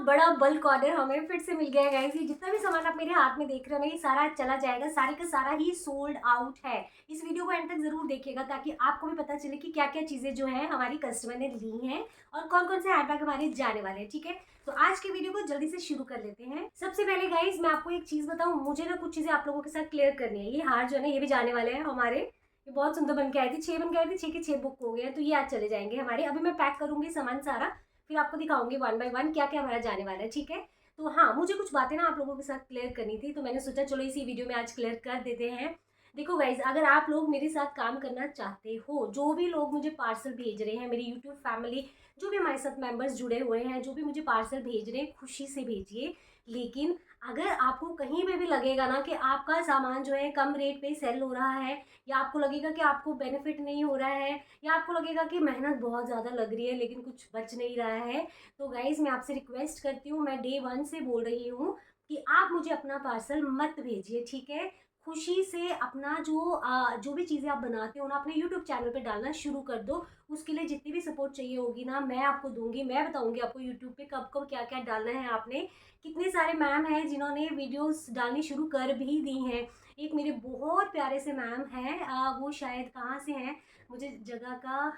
बड़ा bulk order हमें फिर से मिल गया है गाइस। ये जितना भी सामान आप मेरे हाथ में देख रहे हो ना, ये सारा चला जाएगा, सारे का सारा ही सोल्ड आउट है। इस वीडियो को एंड तक जरूर देखिएगा ताकि आपको भी पता चले कि क्या क्या चीजें जो है हमारी कस्टमर ने ली हैं और कौन कौन से हैंडबैग हमारे जाने वाले हैं। ठीक है, तो आज के वीडियो को जल्दी से शुरू कर लेते हैं। सबसे पहले गाइज मैं आपको एक चीज बताऊं, मुझे ना कुछ चीजें आप लोगों के साथ क्लियर करनी है। ये हार जो है ना, ये भी जाने वाले हैं हमारे। ये बहुत सुंदर बन के आई थी, 6 बन के आई थी, 6 के 6 बुक हो गए हैं, तो ये आज चले जाएंगे हमारे। अभी मैं पैक करूंगी सामान सारा, फिर आपको दिखाऊंगी वन बाय वन क्या क्या हमारा जाने वाला है। ठीक है, तो हाँ, मुझे कुछ बातें ना आप लोगों के साथ क्लियर करनी थी, तो मैंने सोचा चलो इसी वीडियो में आज क्लियर कर देते हैं। देखो गाइज, अगर आप लोग मेरे साथ काम करना चाहते हो, जो भी लोग मुझे पार्सल भेज रहे हैं, मेरी यूट्यूब फैमिली, जो भी हमारे साथ मेंबर्स जुड़े हुए हैं, जो भी मुझे पार्सल भेज रहे हैं, खुशी से भेजिए। लेकिन अगर आपको कहीं पे भी लगेगा ना कि आपका सामान जो है कम रेट पे सेल हो रहा है, या आपको लगेगा कि आपको बेनिफिट नहीं हो रहा है, या आपको लगेगा कि मेहनत बहुत ज़्यादा लग रही है लेकिन कुछ बच नहीं रहा है, तो गाइज़ मैं आपसे रिक्वेस्ट करती हूँ, मैं डे 1 से बोल रही हूँ कि आप मुझे अपना पार्सल मत भेजिए। ठीक है, खुशी से अपना जो भी चीज़ें आप बनाते हो ना, अपने यूट्यूब चैनल पे डालना शुरू कर दो। उसके लिए जितनी भी सपोर्ट चाहिए होगी ना, मैं आपको दूंगी। मैं बताऊंगी आपको यूट्यूब पे कब कब क्या क्या डालना है आपने। कितने सारे मैम हैं जिन्होंने वीडियोस डालनी शुरू कर भी दी हैं। एक मेरे बहुत प्यारे से मैम हैं, वो शायद कहाँ से हैं, मुझे जगह का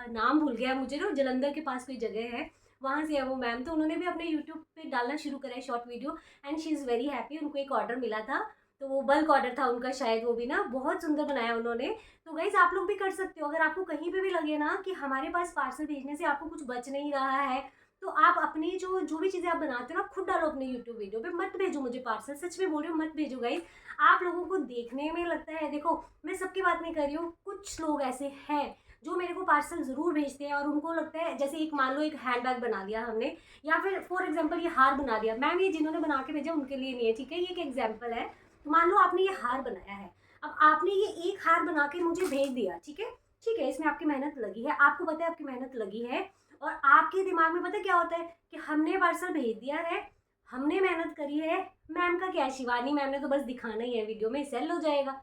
नाम भूल गया, मुझे ना जलंधर के पास कोई जगह है, वहाँ से है वो मैम। तो उन्होंने भी अपने यूट्यूब पे डालना शुरू करा है short video, and she is very happy. उनको एक ऑर्डर मिला था, तो वो बल्क ऑर्डर था उनका शायद, वो भी ना बहुत सुंदर बनाया उन्होंने। तो गाइज आप लोग भी कर सकते हो। अगर आपको कहीं पे भी लगे ना कि हमारे पास पार्सल भेजने से आपको कुछ बच नहीं रहा है, तो आप अपनी जो जो भी चीज़ें आप बनाते हो ना, खुद डालो अपने यूट्यूब वीडियो पे। मत भेजो मुझे पार्सल, सच में बोल रही हूँ, मत भेजो गाइज। आप लोगों को देखने में लगता है, देखो मैं सबकी बात नहीं कर रही हूँ, कुछ लोग ऐसे हैं जो मेरे को पार्सल ज़रूर भेजते हैं और उनको लगता है, जैसे एक मान लो एक हैंडबैग बना दिया हमने, या फिर फॉर एग्जाम्पल ये हार बना दिया। मैम ये जिन्होंने बना के भेजा उनके लिए नहीं है, ठीक है, ये एक एग्जाम्पल है। तो मान लो आपने ये हार बनाया है, अब आपने ये एक हार बना के मुझे भेज दिया, ठीक है, ठीक है, इसमें आपकी मेहनत लगी है, आपको पता है आपकी मेहनत लगी है, और आपके दिमाग में पता क्या होता है कि हमने पार्सल भेज दिया है, हमने मेहनत करी है, मैम का क्या है, शिवानी मैम ने तो बस दिखाना ही है, वीडियो में सेल हो जाएगा,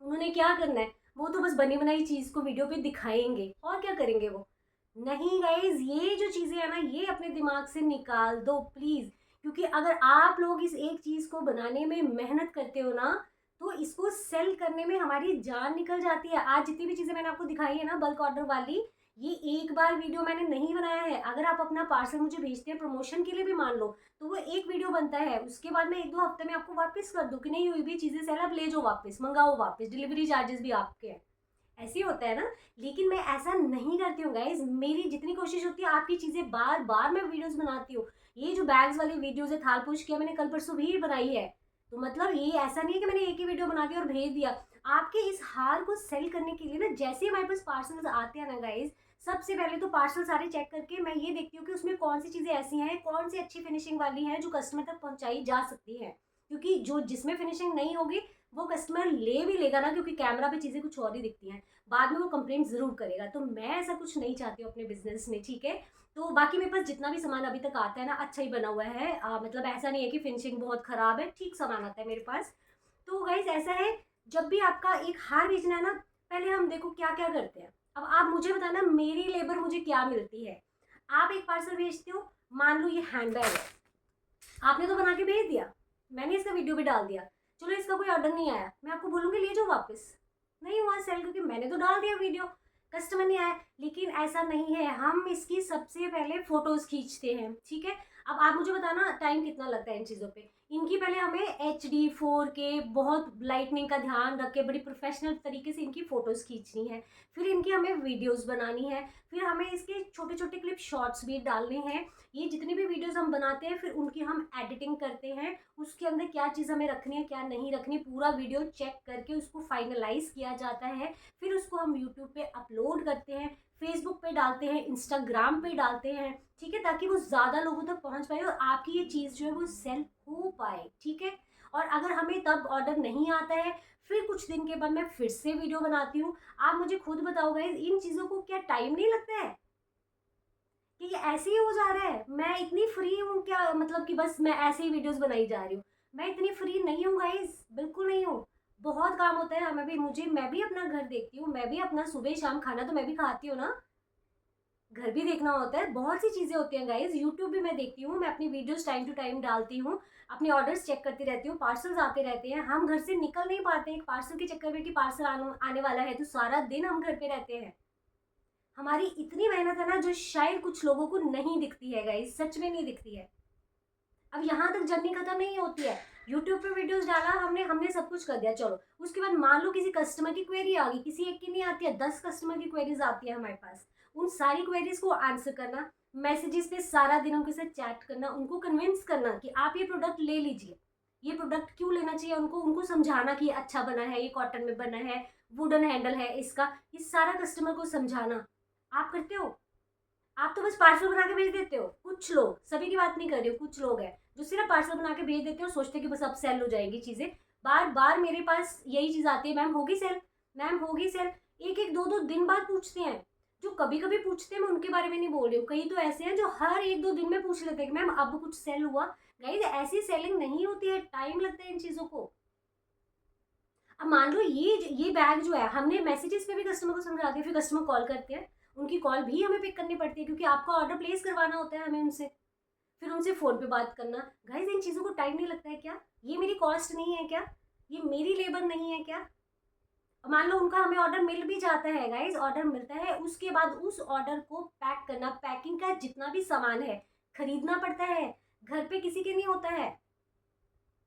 उन्होंने क्या करना है, वो तो बस बनी बनाई चीज को वीडियो पे दिखाएंगे और क्या करेंगे वो। नहीं गाइज, ये जो चीजें है ना, ये अपने दिमाग से निकाल दो प्लीज। क्योंकि अगर आप लोग इस एक चीज को बनाने में मेहनत करते हो ना, तो इसको सेल करने में हमारी जान निकल जाती है। आज जितनी भी चीजें मैंने आपको दिखाई है ना बल्क ऑर्डर वाली, ये एक बार वीडियो मैंने नहीं बनाया है। अगर आप अपना पार्सल मुझे भेजते हैं प्रमोशन के लिए भी मान लो, तो वो एक वीडियो बनता है, उसके बाद मैं 1-2 हफ्ते में आपको वापस कर दूं कि नहीं हुई भी चीजें सेल, आप ले जाओ वापस, मंगाओ वापस, डिलीवरी चार्जेस भी आपके हैं। ऐसे ही होता है ना। लेकिन मैं ऐसा नहीं करती हूँ गाइज, मेरी जितनी कोशिश होती है आपकी चीजें बार बार मैं वीडियोस बनाती हूँ। ये जो बैग्स वाली वीडियोस है, थाल पोछ किया, मैंने कल परसों भी बनाई है। तो मतलब ये ऐसा नहीं है कि मैंने एक ही वीडियो बना दी और भेज दिया। आपके इस हार को सेल करने के लिए ना, जैसे हमारे पास पार्सल्स आते हैं ना गाइज, सबसे पहले तो पार्सल सारे चेक करके मैं ये देखती हूँ कि उसमें कौन सी चीजें ऐसी हैं, कौन सी अच्छी फिनिशिंग वाली हैं जो कस्टमर तक पहुंचाई जा सकती है। क्योंकि जो जिसमें फिनिशिंग नहीं होगी वो कस्टमर ले भी लेगा ना, क्योंकि कैमरा पे चीजें कुछ और ही दिखती हैं, बाद में वो कंप्लेंट जरूर करेगा। तो मैं ऐसा कुछ नहीं चाहती हूँ अपने बिजनेस में, ठीक है। तो बाकी मेरे पास जितना भी सामान अभी तक आता है ना, अच्छा ही बना हुआ है, मतलब ऐसा नहीं है कि फिनिशिंग बहुत खराब है, ठीक सामान आता है मेरे पास। तो गाइज ऐसा है, जब भी आपका एक हार बेचना है ना, पहले हम देखो क्या क्या करते हैं। अब आप मुझे बताना मेरी लेबर मुझे क्या मिलती है। आप एक पार्सल भेजते हो, मान लो ये हैंडबैग है, आपने तो बना के भेज दिया, मैंने इसका वीडियो भी डाल दिया, चलो इसका कोई ऑर्डर नहीं आया, मैं आपको बोलूँगी ले जाओ वापस, नहीं हुआ सेल क्योंकि मैंने तो डाल दिया वीडियो, कस्टमर नहीं आया। लेकिन ऐसा नहीं है, हम इसकी सबसे पहले फोटोज खींचते हैं, ठीक है। अब आप मुझे बताना टाइम कितना लगता है इन चीज़ों पे। इनकी पहले हमें HD 4K बहुत लाइटनिंग का ध्यान रख के बड़ी प्रोफेशनल तरीके से इनकी फोटोज खींचनी है, फिर इनकी हमें वीडियोस बनानी है, फिर हमें इसके छोटे छोटे क्लिप शॉर्ट्स भी डालने हैं। ये जितनी भी वीडियोस हम बनाते हैं फिर उनकी हम एडिटिंग करते हैं, उसके अंदर क्या चीज़ हमें रखनी है क्या नहीं रखनी, पूरा वीडियो चेक करके उसको फाइनलाइज किया जाता है। फिर उसको हम यूट्यूब पे अपलोड करते हैं, फेसबुक पे डालते हैं, इंस्टाग्राम पे डालते हैं, ठीक है, ताकि वो ज़्यादा लोगों तक पहुंच पाए और आपकी ये चीज़ जो है वो सेल हो पाए, ठीक है। और अगर हमें तब ऑर्डर नहीं आता है, फिर कुछ दिन के बाद मैं फिर से वीडियो बनाती हूँ। आप मुझे खुद बताओ गाइस, इन चीज़ों को क्या टाइम नहीं लगता है कि ये ऐसे ही हो जा रहा है। मैं इतनी फ्री हूँ क्या, मतलब कि बस मैं ऐसे ही वीडियोस बनाई जा रही हूँ। मैं इतनी फ्री नहीं हूँ गाइस, बिल्कुल नहीं हूँ। बहुत काम होता है हमें भी, मुझे, मैं भी अपना घर देखती हूँ, मैं भी अपना सुबह शाम खाना तो मैं भी खाती हूँ ना। घर भी देखना होता है, बहुत सी चीज़ें होती हैं गाइज़। यूट्यूब भी मैं देखती हूँ, मैं अपनी वीडियोज़ टाइम टू टाइम डालती हूँ, अपने ऑर्डर्स चेक करती रहती हूँ, पार्सल्स आते रहते हैं। हम घर से निकल नहीं पाते एक पार्सल के चक्कर में कि पार्सल आने वाला है, तो सारा दिन हम घर पे रहते हैं। हमारी इतनी मेहनत है ना जो शायद कुछ लोगों को नहीं दिखती है गाइज़, सच में नहीं दिखती है। अब यहाँ तक जर्नी खत्म नहीं होती है। यूट्यूब पे वीडियोस डाला हमने हमने सब कुछ कर दिया, चलो उसके बाद मान लो किसी कस्टमर की क्वेरी आ गई, किसी एक की नहीं आती है, 10 कस्टमर की क्वेरीज आती है हमारे पास। उन सारी क्वेरीज को आंसर करना, मैसेजेस पे सारा दिन उनके साथ चैट करना, उनको कन्विंस करना कि आप ये प्रोडक्ट ले लीजिए, ये प्रोडक्ट क्यों लेना चाहिए, उनको उनको समझाना कि ये अच्छा बना है, ये कॉटन में बना है, वुडन हैंडल है इसका, ये सारा कस्टमर को समझाना आप करते हो। आप तो बस पार्सल बना के भेज देते हो। कुछ लोग, सभी की बात नहीं कर रही हूँ, कुछ लोग हैं जो सिर्फ पार्सल बना के भेज देते हो, सोचते हैं कि बस अब सेल हो जाएगी चीज़ें। बार बार मेरे पास यही चीज़ आती है, मैम होगी सेल, मैम होगी सेल। एक एक दो दो दिन बाद पूछते हैं। जो कभी कभी पूछते हैं मैं उनके बारे में नहीं बोल रही हूँ, कई तो ऐसे हैं जो हर एक दो दिन में पूछ लेते हैं कि मैम अब कुछ सेल हुआ। गाइस ऐसी सेलिंग नहीं होती है, टाइम लगता है इन चीज़ों को। अब मान लो ये बैग जो है, हमने मैसेजेस पे भी कस्टमर को समझा दिया, फिर कस्टमर कॉल करते हैं, उनकी कॉल भी हमें पिक करनी पड़ती है क्योंकि आपका ऑर्डर प्लेस करवाना होता है हमें उनसे, फिर उनसे फ़ोन पे बात करना। गाइस इन चीज़ों को टाइम नहीं लगता है क्या? ये मेरी कॉस्ट नहीं है क्या? ये मेरी लेबर नहीं है क्या? मान लो उनका हमें ऑर्डर मिल भी जाता है गाइस, ऑर्डर मिलता है, उसके बाद उस ऑर्डर को पैक करना, पैकिंग का जितना भी सामान है खरीदना पड़ता है, घर पे किसी के नहीं होता है।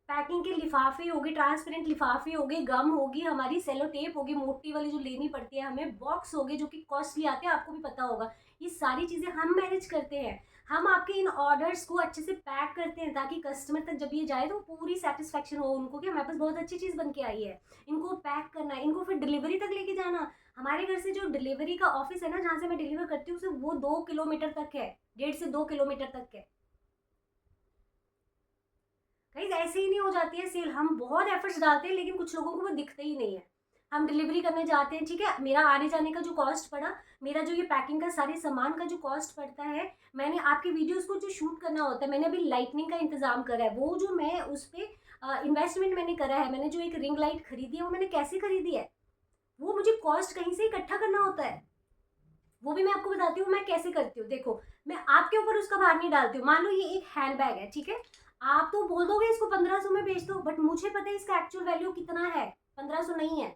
पैकिंग के लिफाफे हो गए, ट्रांसपेरेंट लिफाफे हो गए, गम होगी, हमारी सेलो टेप होगी मोटी वाली जो लेनी पड़ती है हमें, बॉक्स हो गए जो कि कॉस्टली आते हैं, आपको भी पता होगा। ये सारी चीज़ें हम मैनेज करते हैं। हम आपके इन ऑर्डर्स को अच्छे से पैक करते हैं ताकि कस्टमर तक जब ये जाए तो पूरी सेटिस्फेक्शन हो उनको कि हमारे पास बहुत अच्छी चीज़ बन के आई है। इनको पैक करना है, इनको फिर डिलीवरी तक लेके जाना। हमारे घर से जो डिलीवरी का ऑफिस है ना, जहाँ से मैं डिलीवर करती हूँ, सिर्फ वो 2 किलोमीटर तक है, 1.5 से 2 किलोमीटर तक है। गाइस ऐसे ही नहीं हो जाती है सेल, हम बहुत एफर्ट्स डालते हैं लेकिन कुछ लोगों को वो दिखता ही नहीं है। हम डिलीवरी करने जाते हैं, ठीक है, मेरा आने जाने का जो कॉस्ट पड़ा, मेरा जो ये पैकिंग का सारे सामान का जो कॉस्ट पड़ता है, मैंने आपके वीडियोस को जो शूट करना होता है, मैंने अभी लाइटनिंग का इंतजाम करा है, वो जो मैं उस पर इन्वेस्टमेंट मैंने करा है, मैंने जो एक रिंग लाइट खरीदी है वो मैंने कैसे खरीदी है, वो मुझे कॉस्ट कहीं से इकट्ठा करना होता है। वो भी मैं आपको बताती हूँ मैं कैसे करती हूँ। देखो, मैं आपके ऊपर उसका भार नहीं डालती हूँ। मान लो ये एक हैंड बैग है, ठीक है, आप तो बोल दोगे इसको 1500 में बेच दो, बट मुझे पता है इसका एक्चुअल वैल्यू कितना है, 1500 नहीं है।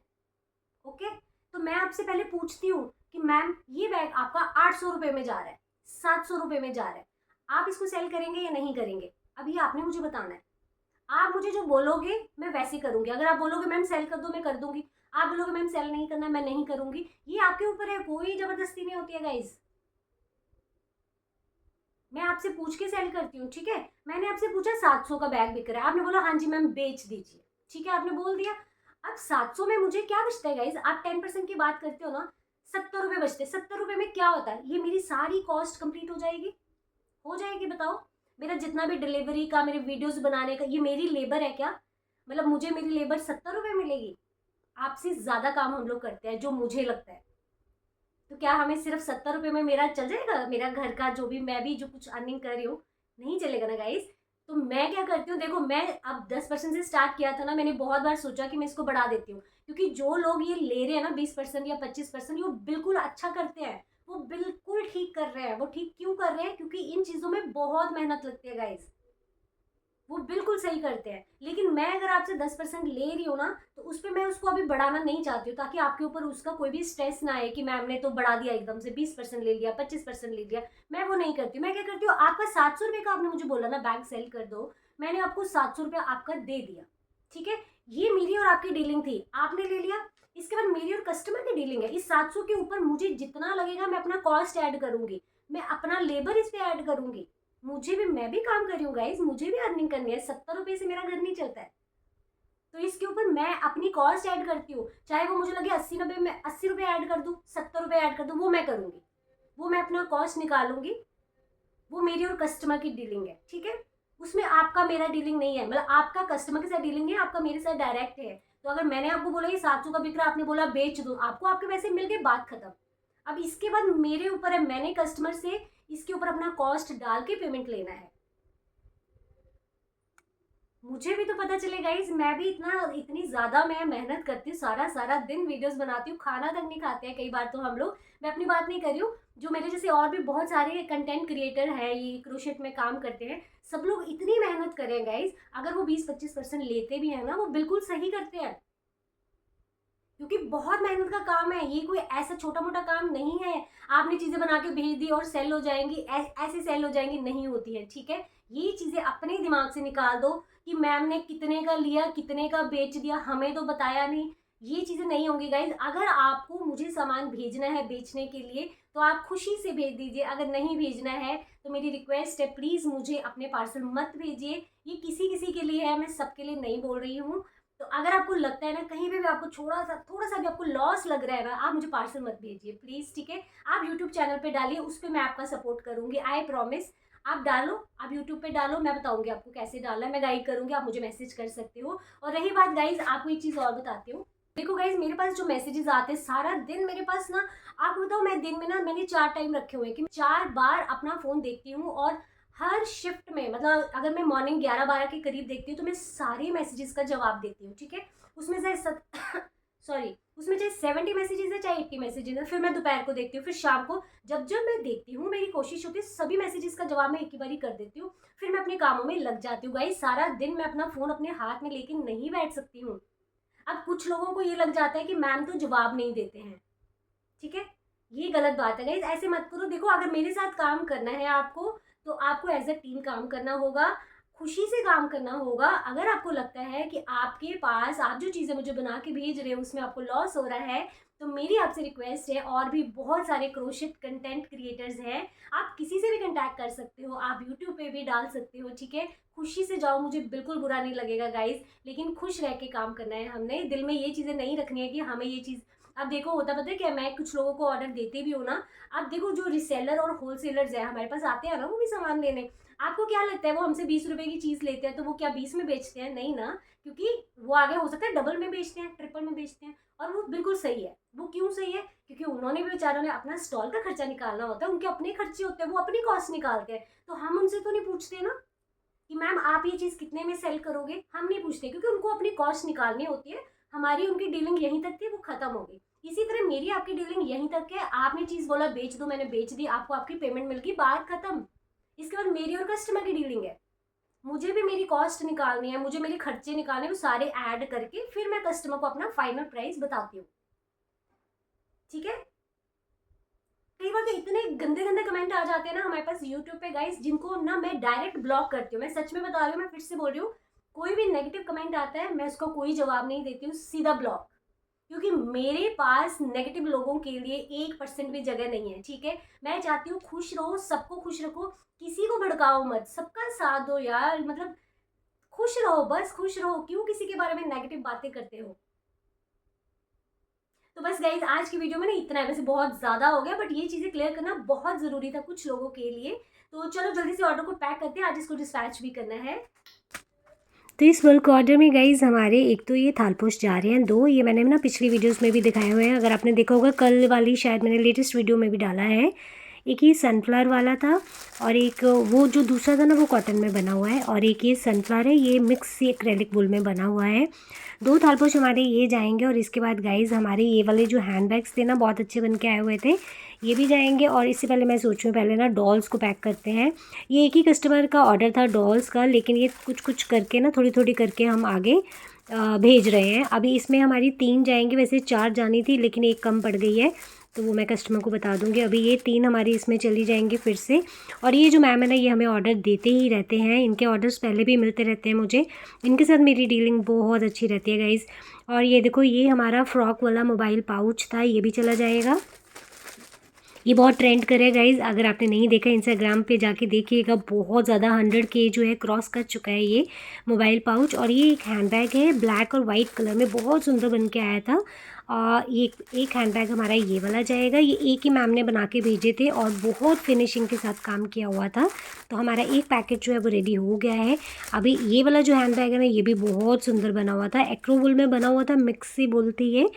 ओके, तो मैं आपसे पहले पूछती हूँ कि मैम ये बैग आपका 800 रुपये में जा रहा है, 700 रुपये में जा रहा है, आप इसको सेल करेंगे या नहीं करेंगे? अब ये आपने मुझे बताना है। आप मुझे जो बोलोगे मैं वैसे करूंगी। अगर आप बोलोगे मैम सेल कर दो, मैं कर दूंगी। आप बोलोगे मैम सेल नहीं करना, मैं नहीं करूंगी। ये आपके ऊपर है, कोई जबरदस्ती नहीं होती है गाइज। मैं आपसे पूछ के सेल करती हूँ, ठीक है। मैंने आपसे पूछा 700 का बैग बिक रहा है, आपने बोला हाँ जी मैम बेच दीजिए, ठीक है, आपने बोल दिया। अब 700 में मुझे क्या बचता है गाइज? आप 10% की बात करते हो ना, 70 रुपये बचते हैं। 70 रुपये में क्या होता है? ये मेरी सारी कॉस्ट कंप्लीट हो जाएगी, हो जाएगी, बताओ। मेरा जितना भी डिलीवरी का, मेरे वीडियोस बनाने का, ये मेरी लेबर है क्या? मतलब मुझे मेरी लेबर 70 रुपये मिलेगी? आपसे ज़्यादा काम हम लोग करते हैं जो मुझे लगता है। तो क्या हमें सिर्फ 70 रुपये में मेरा चल जाएगा? मेरा घर का जो भी, मैं भी जो कुछ अर्निंग कर रही हूँ, नहीं चलेगा ना गाइस। तो मैं क्या करती हूँ, देखो मैं अब 10% से स्टार्ट किया था ना, मैंने बहुत बार सोचा कि मैं इसको बढ़ा देती हूँ, क्योंकि जो लोग ये ले रहे हैं ना 20% या 25%, वो बिल्कुल अच्छा करते हैं, वो बिल्कुल ठीक कर रहे हैं। वो ठीक क्यों कर रहे हैं? क्योंकि इन चीज़ों में बहुत मेहनत लगती है गाइस, वो बिल्कुल सही करते हैं। लेकिन मैं अगर आपसे 10% ले रही हूँ ना, तो उस पर मैं उसको अभी बढ़ाना नहीं चाहती हूँ, ताकि आपके ऊपर उसका कोई भी स्ट्रेस ना आए कि मैम ने तो बढ़ा दिया एकदम से, 20% ले लिया, 25% ले लिया। मैं वो नहीं करती हूँ। मैं क्या करती हूँ, आपका 700 रुपये का आपने मुझे बोला ना बैग सेल कर दो, मैंने आपको 700 रुपये आपका दे दिया, ठीक है। ये मेरी और आपकी डीलिंग थी, आपने ले लिया। इसके बाद मेरी और कस्टमर की डीलिंग है। इस 700 के ऊपर मुझे जितना लगेगा मैं अपना कॉस्ट ऐड करूंगी, मैं अपना लेबर इस पे ऐड करूंगी। मुझे भी, मैं भी काम कर रही हूँ गाइज, मुझे भी अर्निंग करनी है। 70 रुपये से मेरा घर नहीं चलता है, तो इसके ऊपर मैं अपनी कॉस्ट ऐड करती हूँ। चाहे वो मुझे लगे 80 रुपये में 80 रुपये ऐड कर दूँ, 70 रुपये ऐड कर दूँ, वो मैं करूँगी। वो मैं अपना कॉस्ट निकालूंगी। वो मेरी और कस्टमर की डीलिंग है, ठीक है। उसमें आपका मेरा डीलिंग नहीं है, मतलब आपका कस्टमर के साथ डीलिंग है, आपका मेरे साथ डायरेक्ट है। तो अगर मैंने आपको बोला ये 700 का बिक रहा, आपने बोला बेच दो, आपको आपके पैसे मिल गए, बात खत्म। अब इसके बाद मेरे ऊपर है, मैंने कस्टमर से इसके ऊपर अपना कॉस्ट डाल के पेमेंट लेना है। मुझे भी तो पता चले गाइस, मैं भी इतनी ज़्यादा मैं मेहनत करती हूँ, सारा सारा दिन वीडियोस बनाती हूँ, खाना तक नहीं खाते हैं कई बार तो हम लोग। मैं अपनी बात नहीं कर रही हूँ, जो मेरे जैसे और भी बहुत सारे कंटेंट क्रिएटर हैं, ये क्रोशेट में काम करते हैं, सब लोग इतनी मेहनत कर रहे हैं गाइज, अगर वो 20-25% लेते भी हैं ना, वो बिल्कुल सही करते हैं, क्योंकि बहुत मेहनत का काम है ये, कोई ऐसा छोटा मोटा काम नहीं है। आपने चीज़ें बना के भेज दी और सेल हो जाएंगी, ऐसे सेल हो जाएंगी, नहीं होती है, ठीक है। ये चीज़ें अपने दिमाग से निकाल दो कि मैम ने कितने का लिया, कितने का बेच दिया, हमें तो बताया नहीं। ये चीज़ें नहीं होंगी गाइज। अगर आपको मुझे सामान भेजना है बेचने के लिए तो आप खुशी से भेज दीजिए, अगर नहीं भेजना है तो मेरी रिक्वेस्ट है प्लीज़ मुझे अपने पार्सल मत भेजिए। ये किसी किसी के लिए है, मैं सबके लिए नहीं बोल रही हूँ। तो अगर आपको लगता है ना कहीं पे भी आपको थोड़ा सा भी आपको लॉस लग रहा है ना, आप मुझे पार्सल मत भेजिए प्लीज़, ठीक है। आप यूट्यूब चैनल पे डालिए, उस पर मैं आपका सपोर्ट करूँगी, आई प्रॉमिस। आप डालो, आप यूट्यूब पे डालो, मैं बताऊँगी आपको कैसे डालना है, मैं गाइड करूँगी, आप मुझे मैसेज कर सकते हो। और रही बात गाइज, आपको एक चीज़ और बताती हूँ। देखो गाइज, मेरे पास जो मैसेजेस आते हैं सारा दिन मेरे पास ना, आपको बताओ मैं दिन में ना, मैंने 4 टाइम रखे हुए हैं कि 4 बार अपना फ़ोन देखती हूँ। और हर शिफ्ट में, मतलब अगर मैं मॉर्निंग 11-12 के करीब देखती हूँ तो मैं सारे मैसेजेस का जवाब देती हूँ, ठीक है। उसमें से सॉरी, उसमें चाहे 70 मैसेजेस है चाहे 80 मैसेजेस है, फिर मैं दोपहर को देखती हूँ, फिर शाम को। जब जब मैं देखती हूँ, मेरी कोशिश होती है सभी मैसेजेस का जवाब मैं एक ही बारी कर देती हूँ, फिर मैं अपने कामों में लग जाती हूँ। गाइस, सारा दिन मैं अपना फ़ोन अपने हाथ में लेके नहीं बैठ सकती हूँ। अब कुछ लोगों को ये लग जाता है कि मैम तो जवाब नहीं देते हैं, ठीक है। ये गलत बात है गाइस, ऐसे मत करो। देखो, अगर मेरे साथ काम करना है आपको, तो आपको एज अ टीम काम करना होगा, खुशी से काम करना होगा। अगर आपको लगता है कि आपके पास, आप जो चीज़ें मुझे बना के भेज रहे हो उसमें आपको लॉस हो रहा है, तो मेरी आपसे रिक्वेस्ट है, और भी बहुत सारे क्रोशेट कंटेंट क्रिएटर्स हैं, आप किसी से भी कंटैक्ट कर सकते हो, आप यूट्यूब पे भी डाल सकते हो, ठीक है। खुशी से जाओ, मुझे बिल्कुल बुरा नहीं लगेगा गाइज, लेकिन खुश रह के काम करना है। हमने दिल में ये चीज़ें नहीं रखनी है कि हमें ये चीज़। अब देखो, होता पता है क्या, मैं कुछ लोगों को ऑर्डर देते भी हूँ ना। अब देखो, जो रिसेलर और होलसेलर्स है हमारे पास आते हैं ना, वो भी सामान लेने, आपको क्या लगता है वो हमसे 20 रुपए की चीज़ लेते हैं तो वो क्या 20 में बेचते हैं? नहीं ना, क्योंकि वो आगे हो सकता है डबल में बेचते हैं, ट्रिपल में बेचते हैं। और वो बिल्कुल सही है। वो क्यों सही है? क्योंकि उन्होंने भी, बेचारों ने अपना स्टॉल का खर्चा निकालना होता है, उनके अपने खर्चे होते हैं, वो अपनी कॉस्ट निकालते हैं। तो हम उनसे तो नहीं पूछते ना कि मैम आप ये चीज़ कितने में सेल करोगे, हम नहीं पूछते, क्योंकि उनको अपनी कॉस्ट निकालनी होती है। हमारी उनकी डीलिंग यहीं तक थी, वो खत्म हो गई। इसी तरह मेरी आपकी डीलिंग यहीं तक है, आपने चीज़ बोला बेच दो, मैंने बेच दी, आपको आपकी पेमेंट मिल गई, बात खत्म। इसके बाद मेरी और कस्टमर की डीलिंग है। मुझे भी मेरी कॉस्ट निकालनी है, मुझे मेरे खर्चे निकालने हैं, वो सारे ऐड करके फिर मैं कस्टमर को अपना फाइनल प्राइस बताती हूँ, ठीक है। कई बार तो इतने गंदे गंदे कमेंट आ जाते हैं ना हमारे पास यूट्यूब पे गाइस, जिनको ना मैं डायरेक्ट ब्लॉक करती हूँ। मैं सच में बता रही हूँ, मैं फिर से बोल रही हूँ, कोई भी नेगेटिव कमेंट आता है मैं उसको कोई जवाब नहीं देती हूँ, सीधा ब्लॉक। क्योंकि मेरे पास नेगेटिव लोगों के लिए 1% भी जगह नहीं है, ठीक है। मैं चाहती हूँ खुश रहो, सबको खुश रखो, किसी को भड़काओ मत, सबका साथ दो यार, मतलब खुश रहो, बस खुश रहो, क्यों किसी के बारे में नेगेटिव बातें करते हो। तो बस गाइज, आज की वीडियो में ना इतना है, वैसे बहुत ज़्यादा हो गया, बट ये चीज़ें क्लियर करना बहुत ज़रूरी था कुछ लोगों के लिए। तो चलो जल्दी से ऑर्डर को पैक करते हैं, आज इसको डिस्पैच भी करना है। तो इस बल्क ऑर्डर में गाइज हमारे एक तो ये थालपोश जा रहे हैं, 2 ये मैंने ना पिछली वीडियोस में भी दिखाए हुए हैं, अगर आपने देखा होगा कल वाली शायद मैंने लेटेस्ट वीडियो में भी डाला है। एक ये सनफ्लावर वाला था, और एक वो जो दूसरा था ना वो कॉटन में बना हुआ है, और एक ये सनफ्लावर है, ये मिक्स एक्रेलिक वुल में बना हुआ है। 2 थालपोश हमारे ये जाएंगे, और इसके बाद गाइज हमारे ये वाले जो हैंड बैग्स थे ना बहुत अच्छे बन के आए हुए थे, ये भी जाएंगे। और इससे पहले मैं सोच रही हूँ पहले ना डॉल्स को पैक करते हैं। ये एक ही कस्टमर का ऑर्डर था डॉल्स का, लेकिन ये कुछ कुछ करके ना थोड़ी थोड़ी करके हम आगे भेज रहे हैं। अभी इसमें हमारी 3 जाएंगी, वैसे 4 जानी थी लेकिन एक कम पड़ गई है, तो वो मैं कस्टमर को बता दूंगी। अभी ये 3 हमारी इसमें चली जाएंगी फिर से। और ये जो मैम है ना, ये हमें ऑर्डर देते ही रहते हैं, इनके ऑर्डर्स पहले भी मिलते रहते हैं मुझे, इनके साथ मेरी डीलिंग बहुत अच्छी रहती है गाइज़। और ये देखो, ये हमारा फ्रॉक वाला मोबाइल पाउच था, ये भी चला जाएगा। ये बहुत ट्रेंड करे गाइज़, अगर आपने नहीं देखा इंस्टाग्राम पे जाके देखिएगा, बहुत ज़्यादा 100K जो है क्रॉस कर चुका है ये मोबाइल पाउच। और ये एक हैंडबैग है, ब्लैक और वाइट कलर में, बहुत सुंदर बन के आया था। ये एक हैंडबैग हमारा ये वाला जाएगा, ये एक ही मैम ने बना के भेजे थे और बहुत फिनिशिंग के साथ काम किया हुआ था, तो हमारा एक पैकेट जो है वो रेडी हो गया है। अभी ये वाला जो हैंडबैग है ना, ये भी बहुत सुंदर बना हुआ था, एक्रो वुल में बना हुआ था, मिक्सी वुल थी ये।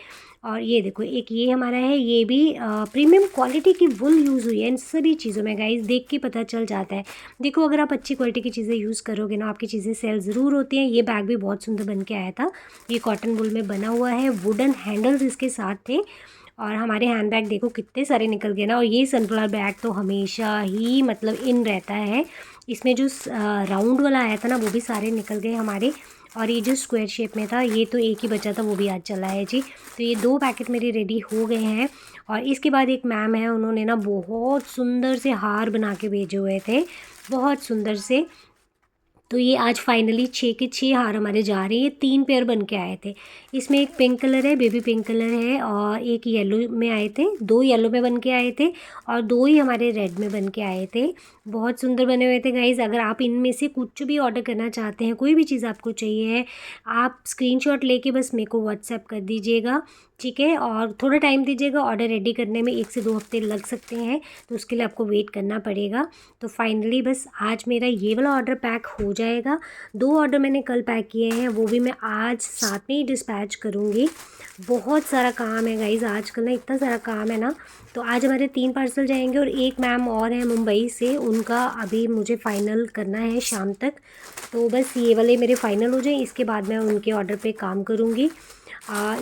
और ये देखो, एक ये हमारा है, ये भी प्रीमियम क्वालिटी की वुल यूज़ हुई है इन सभी चीज़ों में गाइस, देख के पता चल जाता है। देखो, अगर आप अच्छी क्वालिटी की चीज़ें यूज़ करोगे ना, आपकी चीज़ें सेल ज़रूर होती हैं। ये बैग भी बहुत सुंदर बन के आया था, ये कॉटन वुल में बना हुआ है, वुडन हैंडल्स इसके साथ थे। और हमारे हैंड बैग देखो कितने सारे निकल गए ना। और ये सनफ्लावर बैग तो हमेशा ही मतलब इन रहता है। इसमें जो राउंड वाला आया था ना वो भी सारे निकल गए हमारे, और ये जो स्क्वायर शेप में था ये तो एक ही बचा था, वो भी आज चला है जी। तो ये 2 पैकेट मेरे रेडी हो गए हैं। और इसके बाद एक मैम है, उन्होंने ना बहुत सुंदर से हार बना के भेजे हुए थे, बहुत सुंदर से। तो ये आज फाइनली 6 के 6 हार हमारे जा रहे हैं। ये 3 पेयर बन के आए थे। इसमें एक पिंक कलर है, बेबी पिंक कलर है, और एक येलो में आए थे, 2 येलो में बन के आए थे, और 2 ही हमारे रेड में बन के आए थे। बहुत सुंदर बने हुए थे गाइज़। अगर आप इनमें से कुछ भी ऑर्डर करना चाहते हैं, कोई भी चीज़ आपको चाहिए है, आप स्क्रीनशॉट लेके बस मेरे को व्हाट्सएप कर दीजिएगा, ठीक है। और थोड़ा टाइम दीजिएगा, ऑर्डर रेडी करने में 1 से 2 हफ्ते लग सकते हैं, तो उसके लिए आपको वेट करना पड़ेगा। तो फाइनली बस आज मेरा ये वाला ऑर्डर पैक हो जाएगा। 2 ऑर्डर मैंने कल पैक किए हैं, वो भी मैं आज साथ में ही डिस्पैच करूँगी। बहुत सारा काम है गाइज़, आजकल ना इतना सारा काम है ना। तो आज हमारे 3 पार्सल जाएंगे, और एक मैम और है मुंबई से, उनका अभी मुझे फ़ाइनल करना है शाम तक। तो बस ये वाले मेरे फ़ाइनल हो जाए, इसके बाद मैं उनके ऑर्डर पे काम करूँगी।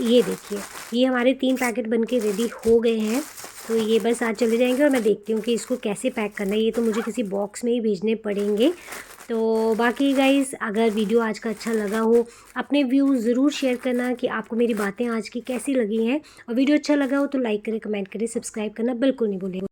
ये देखिए, ये हमारे 3 पैकेट बनके रेडी हो गए हैं। तो ये बस आज चले जाएंगे, और मैं देखती हूँ कि इसको कैसे पैक करना है। ये तो मुझे किसी बॉक्स में ही भेजने पड़ेंगे। तो बाकी गाइज़, अगर वीडियो आज का अच्छा लगा हो, अपने व्यूज़ ज़रूर शेयर करना कि आपको मेरी बातें आज की कैसी लगी हैं। और वीडियो अच्छा लगा हो तो लाइक करें, कमेंट करें, सब्सक्राइब करना बिल्कुल नहीं भूलिएगा।